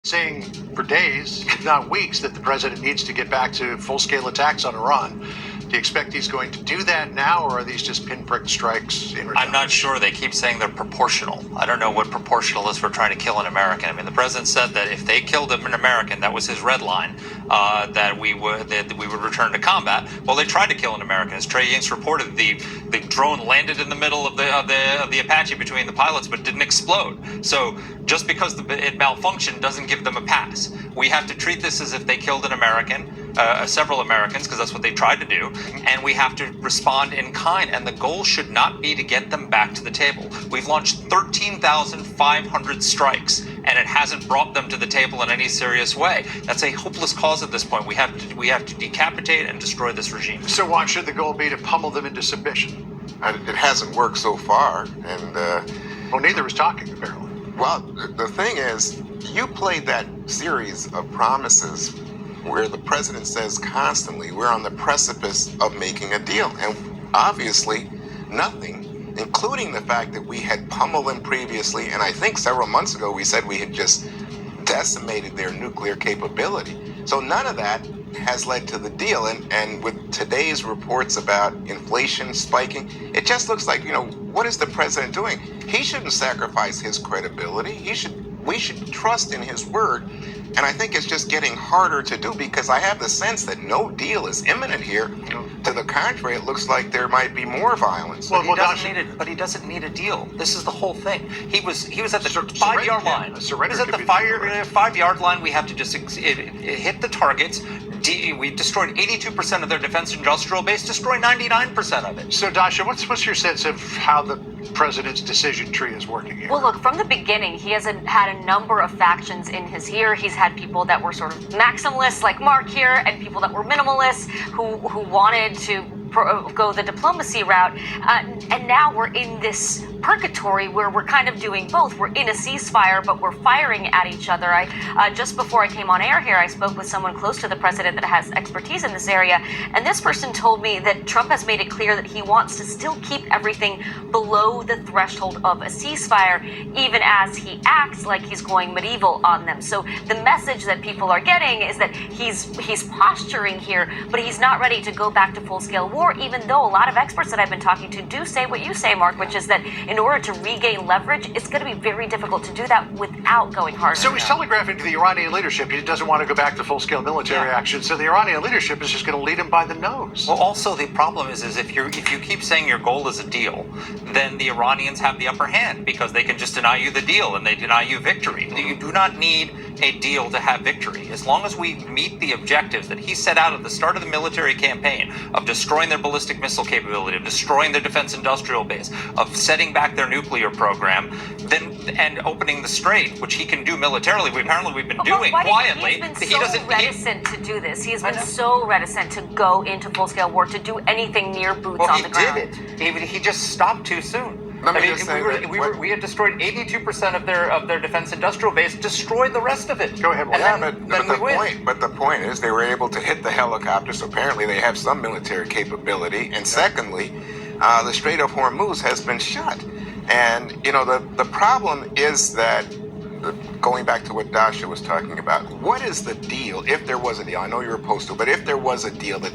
saying for days, if not weeks, that the president needs to get back to full-scale attacks on Iran. Do you expect he's going to do that now, or are these just pinprick strikes in return? I'm not sure. They keep saying they're proportional. I don't know what proportional is for trying to kill an American. I mean, the president said that if they killed an American, that was his red line, that we would return to combat. Well, they tried to kill an American. As Trey Yingst reported, the drone landed in the middle of the Apache between the pilots, but didn't explode. So just because it malfunctioned doesn't give them a pass. We have to treat this as if they killed an American. Several Americans, because that's what they tried to do, and we have to respond in kind, and the goal should not be to get them back to the table. We've launched 13,500 strikes, and it hasn't brought them to the table in any serious way. That's a hopeless cause at this point. We have to decapitate and destroy this regime. So why should the goal be to pummel them into submission? It hasn't worked so far, and well, neither is talking, apparently. Well, the thing is, you played that series of promises where the president says constantly, we're on the precipice of making a deal. And obviously, nothing, including the fact that we had pummeled them previously. And I think several months ago, we said we had just decimated their nuclear capability. So none of that has led to the deal. And with today's reports about inflation spiking, it just looks like, what is the president doing? He shouldn't sacrifice his credibility. We should trust in his word. And I think it's just getting harder to do because I have the sense that no deal is imminent here. To the contrary, it looks like there might be more violence. But he doesn't need a deal. This is the whole thing. He was at the 5-yard line. He was at the 5-yard line. We have to just hit the targets. We destroyed 82% of their defense industrial base, destroy 99% of it. So, Dasha, what's your sense of how the president's decision tree is working here? Well, look, from the beginning, he has had a number of factions in his ear. He's had people that were sort of maximalists like Mark here, and people that were minimalists who wanted to go the diplomacy route. And now we're in this purgatory where we're kind of doing both. We're in a ceasefire, but we're firing at each other. Just before I came on air here, I spoke with someone close to the president that has expertise in this area, and this person told me that Trump has made it clear that he wants to still keep everything below the threshold of a ceasefire, even as he acts like he's going medieval on them. So the message that people are getting is that he's posturing here, but he's not ready to go back to full-scale war, even though a lot of experts that I've been talking to do say what you say, Mark, which is that in order to regain leverage, it's going to be very difficult to do that without going harder. So he's telegraphing to the Iranian leadership he doesn't want to go back to full-scale military action. So the Iranian leadership is just going to lead him by the nose. Well, also the problem is if you keep saying your goal is a deal, then the Iranians have the upper hand because they can just deny you the deal and they deny you victory. You do not need a deal to have victory. As long as we meet the objectives that he set out at the start of the military campaign of destroying their ballistic missile capability, of destroying their defense industrial base, of setting back their nuclear program, and opening the strait, which he can do militarily. We've been doing quietly. He's been so reticent to do this. He's been so reticent to go into full-scale war, to do anything near boots on the ground. He did it. He just stopped too soon. We had destroyed 82% of their defense industrial base, destroyed the rest of it. Go ahead. But the point is they were able to hit the helicopter, so apparently they have some military capability. And secondly, the Strait of Hormuz has been shut. And, the problem is that, going back to what Dasha was talking about, what is the deal, if there was a deal? I know you're opposed to, but if there was a deal that